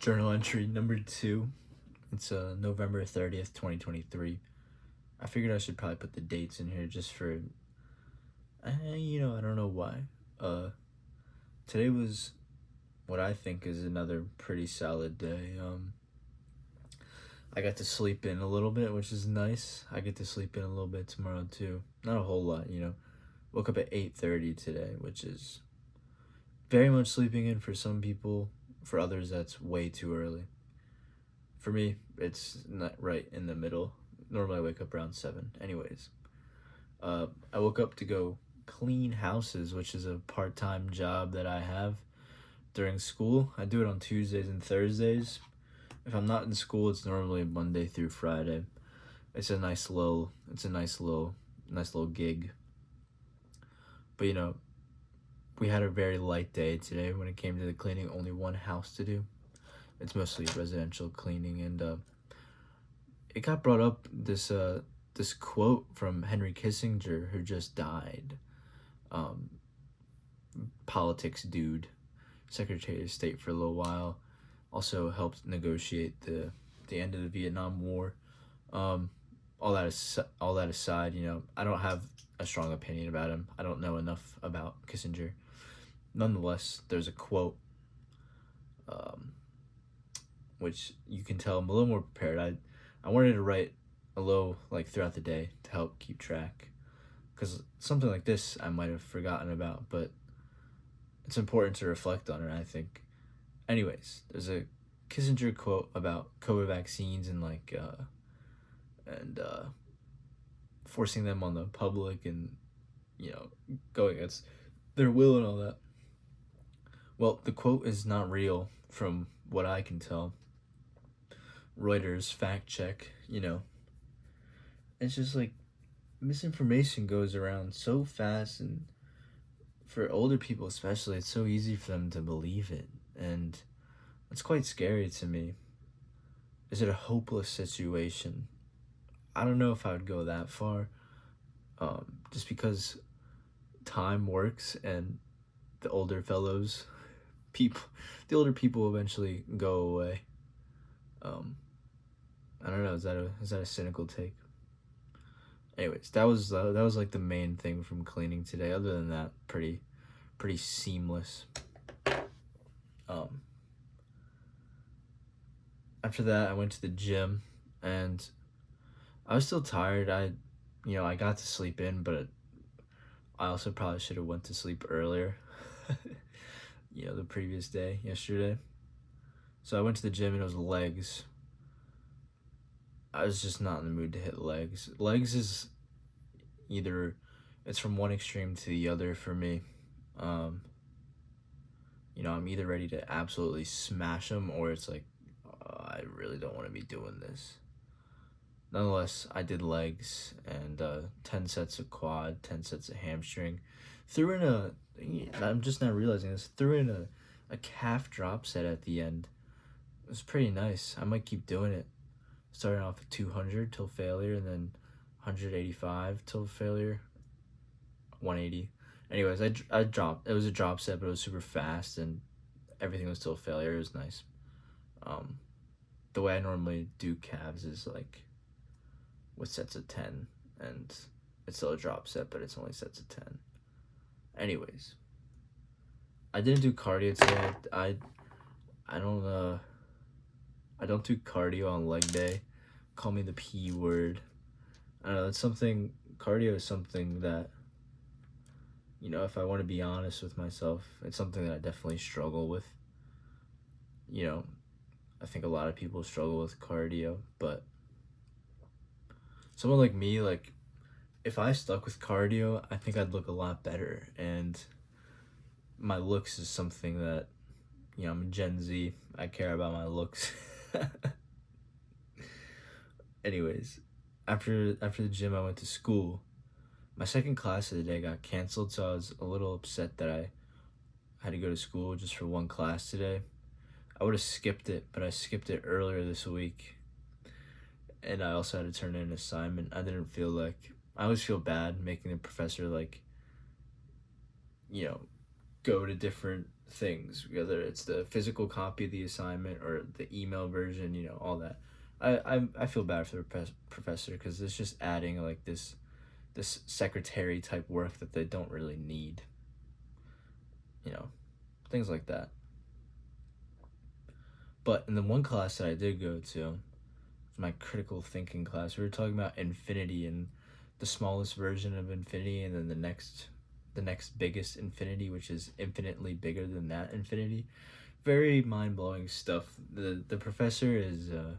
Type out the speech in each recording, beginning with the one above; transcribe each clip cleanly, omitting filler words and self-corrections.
Journal entry number 2. It's November 30th, 2023. I figured I should probably put the dates in here just for, I don't know why. Uh, Today was what I think is another pretty solid day. I got to sleep in a little bit, which is nice. I get to sleep in a little bit tomorrow too. Not a whole lot. Woke up at 8:30 today, which is very much sleeping in for some people. For others, that's way too early. For me, it's not right in the middle. Normally, I wake up around 7. Anyways, I woke up to go clean houses, which is a part-time job that I have during school. I do it on Tuesdays and Thursdays. If I'm not in school, it's normally Monday through Friday. It's a nice little gig. But we had a very light day today when it came to the cleaning. Only one house to do. It's mostly residential cleaning, and it got brought up this quote from Henry Kissinger, who just died. Politics dude, Secretary of State for a little while, also helped negotiate the end of the Vietnam War. All that aside, I don't have a strong opinion about him. I don't know enough about Kissinger. Nonetheless, there's a quote, which you can tell I'm a little more prepared. I wanted to write a little throughout the day to help keep track, because something like this I might have forgotten about, but it's important to reflect on it, I think. Anyways, there's a Kissinger quote about COVID vaccines and forcing them on the public and going against their will and all that. Well, the quote is not real from what I can tell. Reuters fact check, It's just misinformation goes around so fast, and for older people especially, it's so easy for them to believe it, and it's quite scary to me. Is it a hopeless situation? I don't know if I would go that far, just because time works, and the older people eventually go away. I don't know. Is that a cynical take? Anyways, that was the main thing from cleaning today. Other than that, pretty seamless. After that, I went to the gym, and I was still tired. I got to sleep in, but I also probably should have went to sleep earlier. The previous day, yesterday. So I went to the gym, and it was legs. I was just not in the mood to hit legs. Legs is it's from one extreme to the other for me. I'm either ready to absolutely smash them, or it's I really don't want to be doing this. Nonetheless, I did legs, and 10 sets of quad, 10 sets of hamstring. I'm just now realizing this, threw in a calf drop set at the end. It was pretty nice. I might keep doing it. Starting off at 200 till failure, and then 185 till failure, 180. Anyways, I dropped. It was a drop set, but it was super fast, and everything was still failure. It was nice. The way I normally do calves is with sets of 10, and it's still a drop set, but it's only sets of 10. Anyways, I didn't do cardio today. I don't do cardio on leg day. Call me the P word. I don't know, cardio is something that, if I want to be honest with myself, it's something that I definitely struggle with. I think a lot of people struggle with cardio, but someone like me, if I stuck with cardio, I think I'd look a lot better, and my looks is something that, I'm a Gen Z. I care about my looks. Anyways, after the gym, I went to school. My second class of the day got canceled, so I was a little upset that I had to go to school just for one class today. I would have skipped it, but I skipped it earlier this week, and I also had to turn in an assignment. I always feel bad making the professor go to different things, whether it's the physical copy of the assignment or the email version, all that. I feel bad for the professor because it's just adding like this secretary type work that they don't really need, you know, things like that. But in the one class that I did go to, my critical thinking class, we were talking about infinity and the smallest version of infinity, and then the next biggest infinity, which is infinitely bigger than that infinity. Very mind blowing stuff. The professor is a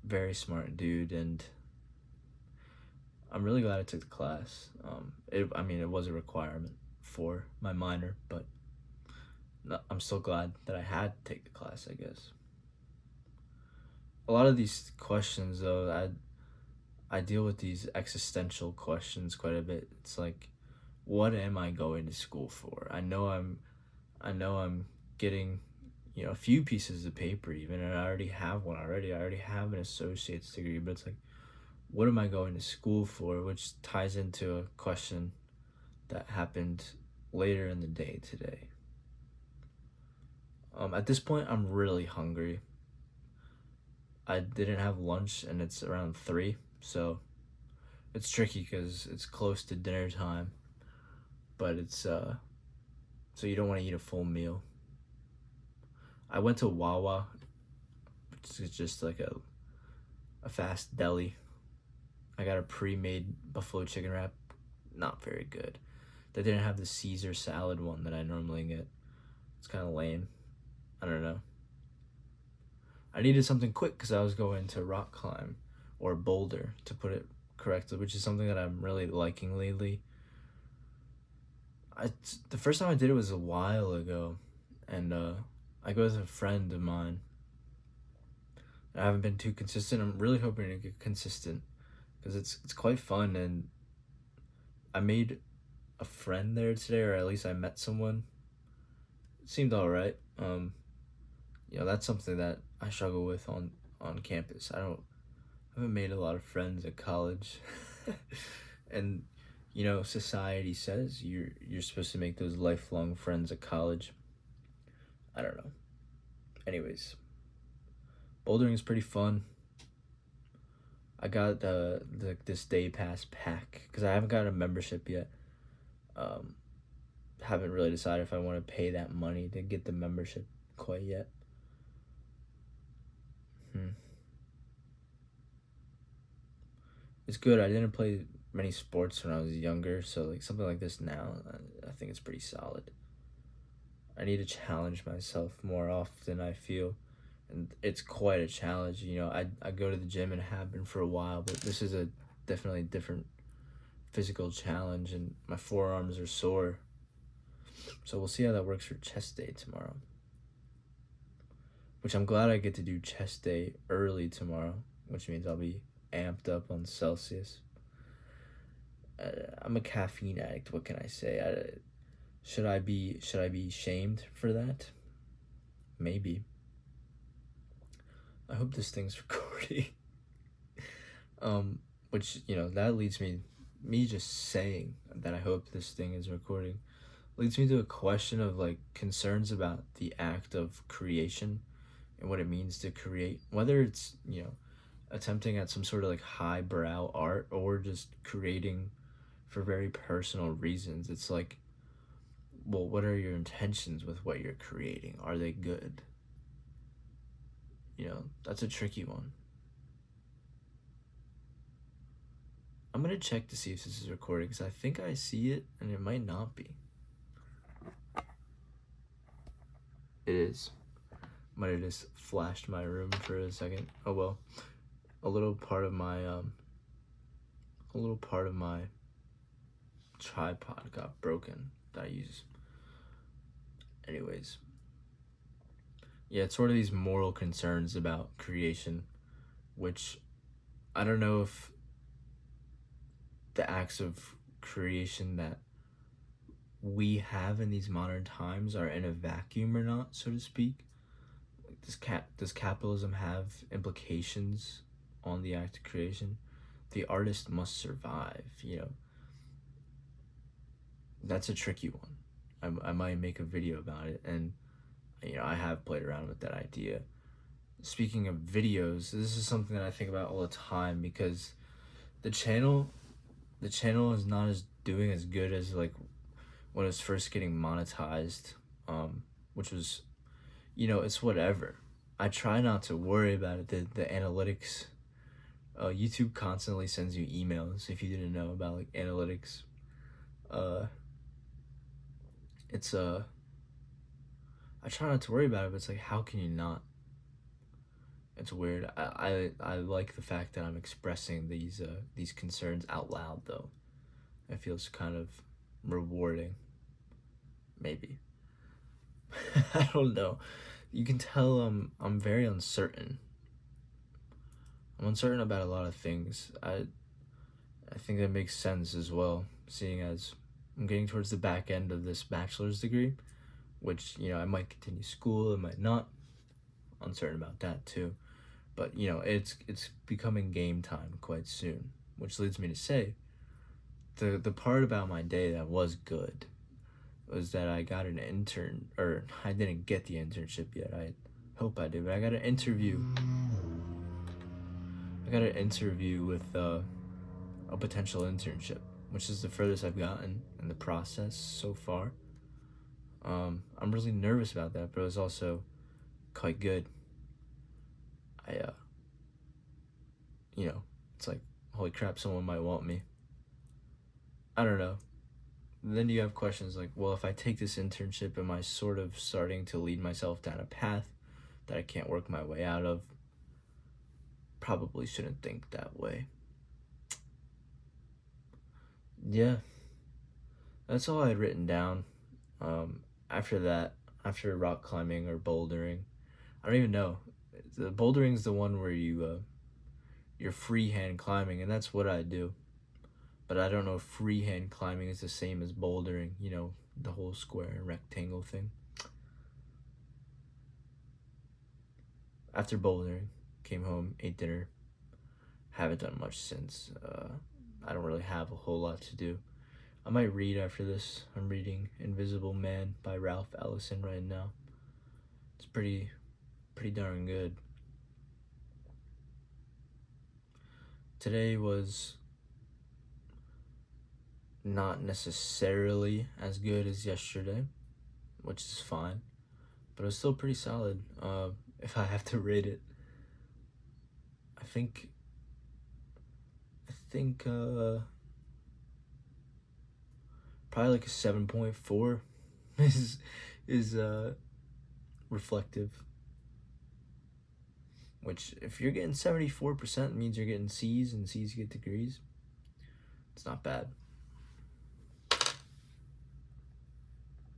very smart dude, and I'm really glad I took the class. It was a requirement for my minor, but I'm still glad that I had to take the class, I guess. A lot of these questions, though, I deal with these existential questions quite a bit. It's like, what am I going to school for? I know I'm getting, a few pieces of paper even, and I already have one already. I already have an associate's degree, but it's like, what am I going to school for? Which ties into a question that happened later in the day today. At this point, I'm really hungry. I didn't have lunch, and it's around 3, so it's tricky because it's close to dinner time, but so you don't want to eat a full meal. I went to Wawa, which is just like a fast deli. I got a pre-made buffalo chicken wrap, not very good. They didn't have the Caesar salad one that I normally get. It's kind of lame. I don't know. I needed something quick because I was going to rock climb, or boulder to put it correctly, which is something that I'm really liking lately. The first time I did it was a while ago, and I go with a friend of mine. I haven't been too consistent. I'm really hoping to get consistent because it's quite fun, and I made a friend there today, or at least I met someone. It seemed all right. That's something that I struggle with on campus. I haven't made a lot of friends at college, and society says you're supposed to make those lifelong friends at college. I don't know. Anyways, bouldering is pretty fun. I got this day pass pack because I haven't got a membership yet. Haven't really decided if I want to pay that money to get the membership quite yet. It's good. I didn't play many sports when I was younger, so like something like this now, I think it's pretty solid. I need to challenge myself more often, I feel, and it's quite a challenge. I go to the gym and have been for a while, but this is a definitely different physical challenge, and my forearms are sore. So we'll see how that works for chest day tomorrow. Which I'm glad I get to do chest day early tomorrow, which means I'll be amped up on Celsius. I'm a caffeine addict. What can I say? Should I be shamed for that? Maybe. I hope this thing's recording. Which that leads me just saying that I hope this thing is recording leads me to a question of like concerns about the act of creation and what it means to create, whether it's attempting at some sort of like highbrow art or just creating for very personal reasons. It's like, well, what are your intentions with what you're creating? Are they good? That's a tricky one. I'm gonna check to see if this is recording because I think I see it and it might not be. It is. Might have just flashed my room for a second. Oh well. A little part of my tripod got broken that I use. Anyways. Yeah, it's sort of these moral concerns about creation, which I don't know if the acts of creation that we have in these modern times are in a vacuum or not, so to speak. Does capitalism have implications on the act of creation? The artist must survive, That's a tricky one. I might make a video about it. And I have played around with that idea. Speaking of videos, this is something that I think about all the time because the channel the channel is not as doing as good as like when it was first getting monetized, which was, it's whatever. I try not to worry about it. The analytics, YouTube constantly sends you emails if you didn't know about like analytics. Uh, it's I try not to worry about it, but it's like how can you not? It's weird. I like the fact that I'm expressing these concerns out loud though. It feels kind of rewarding, maybe. I don't know. You can tell I'm very uncertain. I'm uncertain about a lot of things. I think that makes sense as well, seeing as I'm getting towards the back end of this bachelor's degree, which, I might continue school, I might not. Uncertain about that too. But, it's becoming game time quite soon, which leads me to say the part about my day that was good was that I got an intern, or I didn't get the internship yet. I hope I did, but I got an interview. I got an interview with a potential internship, which is the furthest I've gotten in the process so far. I'm really nervous about that, but it was also quite good. I, it's like, holy crap, someone might want me. I don't know. Then you have questions like, well, if I take this internship, am I sort of starting to lead myself down a path that I can't work my way out of? Probably shouldn't think that way. Yeah, that's all I had written down. After that, after rock climbing or bouldering, I don't even know. The bouldering is the one where you're freehand climbing, and that's what I do. But I don't know if freehand climbing is the same as bouldering. The whole square and rectangle thing. After bouldering, came home, ate dinner. Haven't done much since. I don't really have a whole lot to do. I might read after this. I'm reading Invisible Man by Ralph Ellison right now. It's pretty darn good. Today was not necessarily as good as yesterday, which is fine, but it was still pretty solid. If I have to rate it, I think probably like a 7.4 is reflective. Which, if you're getting 74%, means you're getting C's, and C's get degrees. It's not bad.